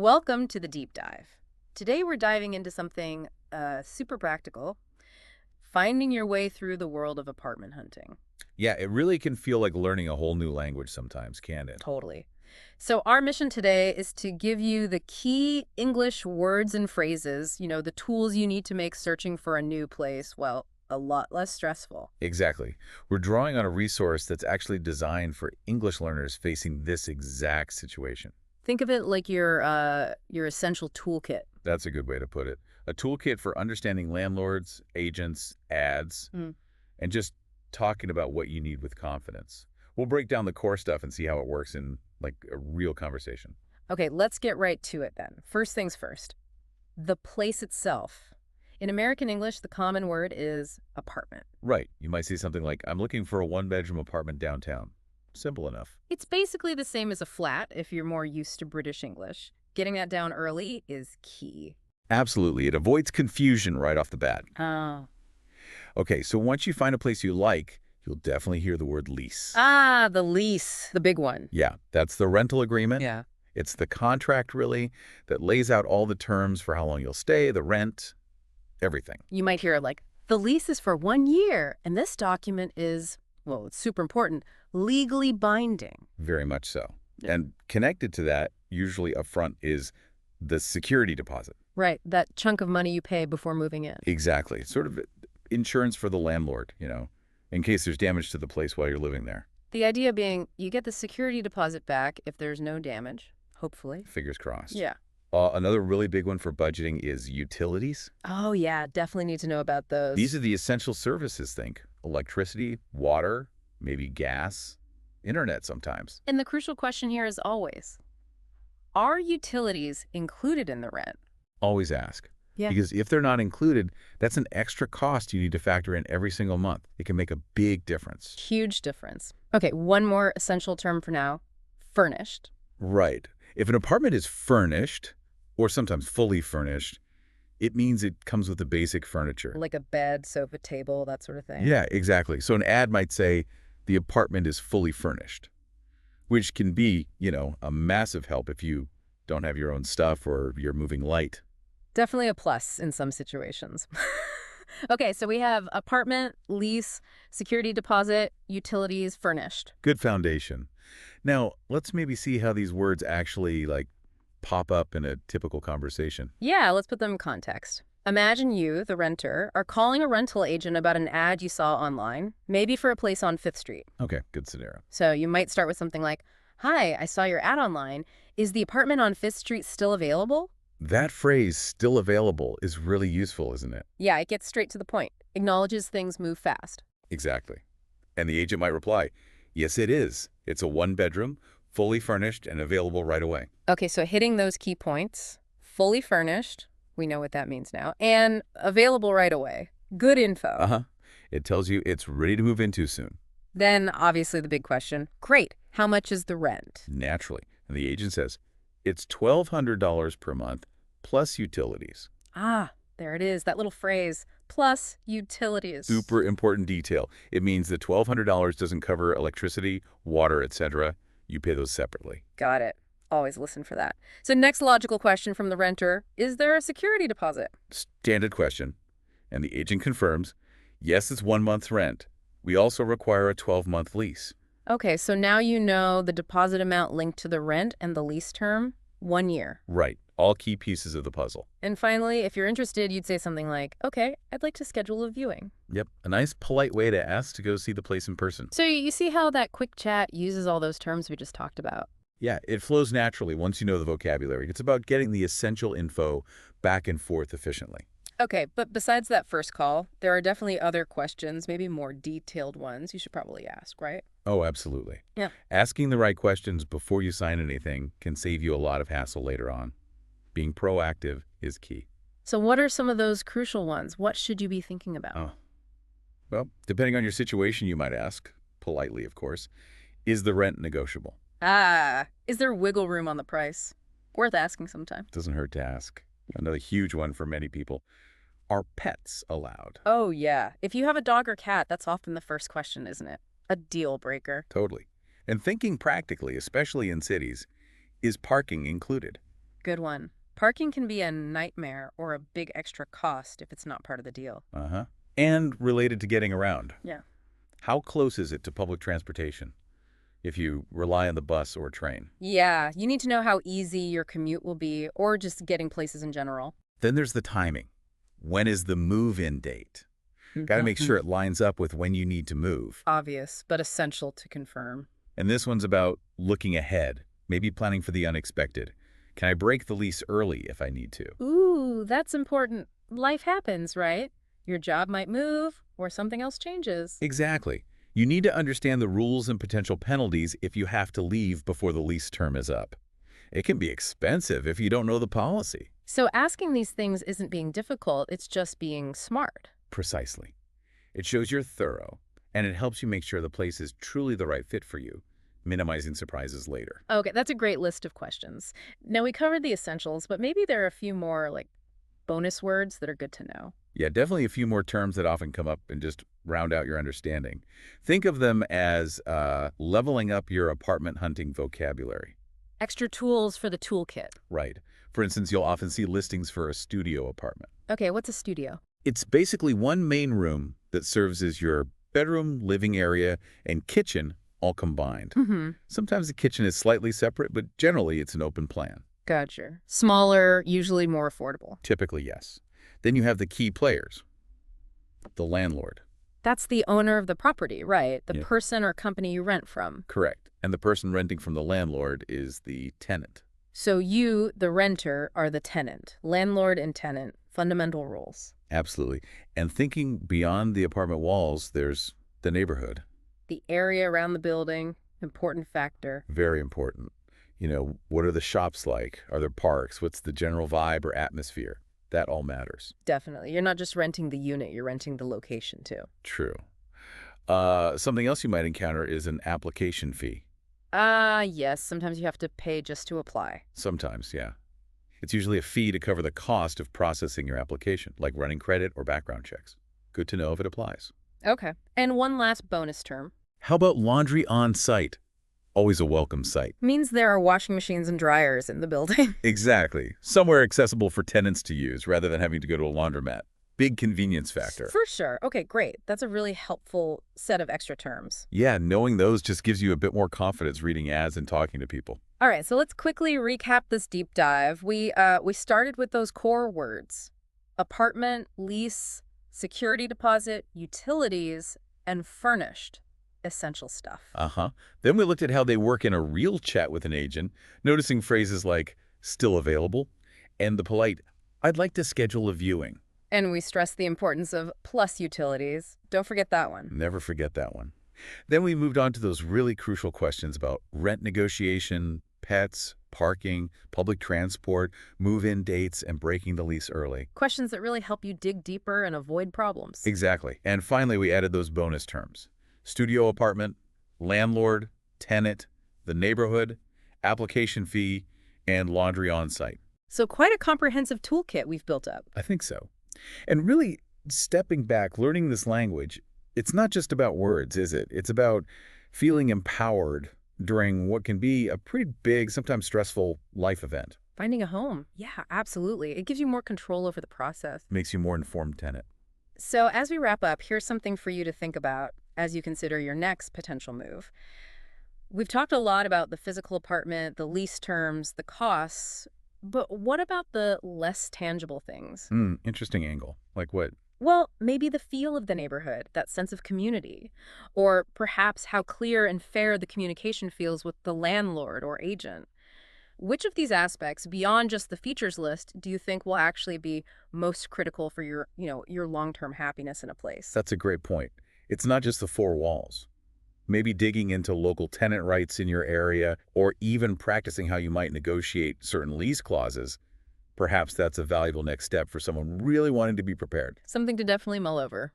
Welcome to the deep dive. Today we're diving into something super practical, finding your way through the world of apartment hunting. Yeah, it really can feel like learning a whole new language sometimes, can it? Totally. So our mission today is to give you the key English words and phrases, the tools you need to make searching for a new place, well, a lot less stressful. Exactly. We're drawing on a resource that's actually designed for English learners facing this exact situation. Think of it like your essential toolkit. That's a good way to put it. A toolkit for understanding landlords, agents, ads, Mm. and just talking about what you need with confidence. We'll break down the core stuff and see how it works in like a real conversation. Okay, let's get right to it then. First things first, the place itself. In American English, the common word is apartment. Right. You might say something like, I'm looking for a one-bedroom apartment downtown. Simple enough. It's basically the same as a flat if you're more used to British English. Getting that down early is key. Absolutely. It avoids confusion right off the bat. Oh. Okay, so once you find a place you like, you'll definitely hear the word lease. Ah, the lease, the big one. Yeah, that's the rental agreement. Yeah. It's the contract, really, that lays out all the terms for how long you'll stay, the rent, everything. You might hear like, the lease is for 1 year, and this document is, well, it's super important, legally binding. Very much so. Yeah. And connected to that, usually upfront, is the security deposit. Right, that chunk of money you pay before moving in. Exactly. Sort of insurance for the landlord, in case there's damage to the place while you're living there. The idea being you get the security deposit back if there's no damage, hopefully. Fingers crossed. Yeah. Another really big one for budgeting is utilities. Oh, yeah, definitely need to know about those. These are the essential services, think. Electricity, water, maybe gas, internet sometimes. And the crucial question here is always, are utilities included in the rent? Always ask. Yeah. Because if they're not included, that's an extra cost you need to factor in every single month. It can make a big difference. Huge difference. Okay, one more essential term for now, furnished. Right. If an apartment is furnished, or sometimes fully furnished, it means it comes with the basic furniture. Like a bed, sofa, table, that sort of thing. Yeah, exactly. So an ad might say the apartment is fully furnished, which can be, a massive help if you don't have your own stuff or you're moving light. Definitely a plus in some situations. Okay, so we have apartment, lease, security deposit, utilities, furnished. Good foundation. Now, let's maybe see how these words actually, pop up in a typical conversation. Yeah, let's put them in context. Imagine you, the renter, are calling a rental agent about an ad you saw online, maybe for a place on Fifth Street. Okay, good scenario. So you might start with something like, "Hi, I saw your ad online. Is the apartment on Fifth Street still available?" That phrase, still available, is really useful, isn't it? Yeah, it gets straight to the point, acknowledges things move fast. Exactly. And the agent might reply, yes, it is. It's a one-bedroom, fully furnished, and available right away. Okay, so hitting those key points, fully furnished, we know what that means now, and available right away. Good info. Uh-huh. It tells you it's ready to move into soon. Then, obviously, the big question. Great. How much is the rent? Naturally. And the agent says, it's $1,200 per month plus utilities. Ah, there it is, that little phrase, plus utilities. Super important detail. It means the $1,200 doesn't cover electricity, water, etc. You pay those separately. Got it. Always listen for that. So next logical question from the renter, is there a security deposit? Standard question. And the agent confirms, yes, it's 1 month's rent. We also require a 12-month lease. Okay, so now you know the deposit amount linked to the rent and the lease term, 1 year. Right. All key pieces of the puzzle. And finally, if you're interested, you'd say something like, okay, I'd like to schedule a viewing. Yep. A nice, polite way to ask to go see the place in person. So you see how that quick chat uses all those terms we just talked about? Yeah, it flows naturally once you know the vocabulary. It's about getting the essential info back and forth efficiently. Okay, but besides that first call, there are definitely other questions, maybe more detailed ones you should probably ask, right? Oh, absolutely. Yeah. Asking the right questions before you sign anything can save you a lot of hassle later on. Being proactive is key. So what are some of those crucial ones? What should you be thinking about? Oh, well, depending on your situation, you might ask, politely, of course, is the rent negotiable? Ah, is there wiggle room on the price? Worth asking sometime. Doesn't hurt to ask. Another huge one for many people. Are pets allowed? Oh, yeah. If you have a dog or cat, that's often the first question, isn't it? A deal breaker. Totally. And thinking practically, especially in cities, is parking included? Good one. Parking can be a nightmare or a big extra cost if it's not part of the deal. Uh-huh. And related to getting around. Yeah. How close is it to public transportation if you rely on the bus or train? Yeah, you need to know how easy your commute will be or just getting places in general. Then there's the timing. When is the move-in date? Got to make sure it lines up with when you need to move. Obvious, but essential to confirm. And this one's about looking ahead, maybe planning for the unexpected. Can I break the lease early if I need to? Ooh, that's important. Life happens, right? Your job might move or something else changes. Exactly. You need to understand the rules and potential penalties if you have to leave before the lease term is up. It can be expensive if you don't know the policy. So asking these things isn't being difficult, it's just being smart. Precisely. It shows you're thorough, and it helps you make sure the place is truly the right fit for you, minimizing surprises later. Okay, that's a great list of questions. Now, we covered the essentials, but maybe there are a few more, like, bonus words that are good to know. Yeah, definitely a few more terms that often come up and just round out your understanding. Think of them as leveling up your apartment hunting vocabulary. Extra tools for the toolkit. Right. For instance, you'll often see listings for a studio apartment. Okay, what's a studio? It's basically one main room that serves as your bedroom, living area, and kitchen all combined. Mm-hmm. Sometimes the kitchen is slightly separate, but generally it's an open plan. Gotcha. Smaller, usually more affordable. Typically, yes. Then you have the key players, the landlord. That's the owner of the property, right? The Yeah. person or company you rent from. Correct. And the person renting from the landlord is the tenant. So you, the renter, are the tenant. Landlord and tenant, fundamental rules. Absolutely. And thinking beyond the apartment walls, there's the neighborhood. The area around the building, important factor. Very important. You know, what are the shops like? Are there parks? What's the general vibe or atmosphere? That all matters. Definitely. You're not just renting the unit, you're renting the location too. True. Something else you might encounter is an application fee. Yes, sometimes you have to pay just to apply. Sometimes, yeah. It's usually a fee to cover the cost of processing your application, like running credit or background checks. Good to know if it applies. Okay. And one last bonus term. How about laundry on site? Always a welcome sight. Means there are washing machines and dryers in the building. Exactly. Somewhere accessible for tenants to use rather than having to go to a laundromat. Big convenience factor. For sure. Okay, great. That's a really helpful set of extra terms. Yeah, knowing those just gives you a bit more confidence reading ads and talking to people. All right, so let's quickly recap this deep dive. We started with those core words: apartment, lease, security deposit, utilities, and furnished. Essential stuff. Uh-huh. Then we looked at how they work in a real chat with an agent, noticing phrases like still available and the polite, I'd like to schedule a viewing. And we stressed the importance of plus utilities. Don't forget that one. Never forget that one. Then we moved on to those really crucial questions about rent negotiation, pets, parking, public transport, move-in dates, and breaking the lease early. Questions that really help you dig deeper and avoid problems. Exactly. And finally, we added those bonus terms: studio apartment, landlord, tenant, the neighborhood, application fee, and laundry on site. So quite a comprehensive toolkit we've built up. I think so. And really, stepping back, learning this language, it's not just about words, is it? It's about feeling empowered during what can be a pretty big, sometimes stressful life event. Finding a home. Yeah, absolutely. It gives you more control over the process. Makes you a more informed tenant. So as we wrap up, here's something for you to think about as you consider your next potential move. We've talked a lot about the physical apartment, the lease terms, the costs, but what about the less tangible things? Interesting angle. Like what? Well, maybe the feel of the neighborhood, that sense of community, or perhaps how clear and fair the communication feels with the landlord or agent. Which of these aspects, beyond just the features list, do you think will actually be most critical for your long-term happiness in a place? That's a great point. It's not just the four walls. Maybe digging into local tenant rights in your area, or even practicing how you might negotiate certain lease clauses. Perhaps that's a valuable next step for someone really wanting to be prepared. Something to definitely mull over.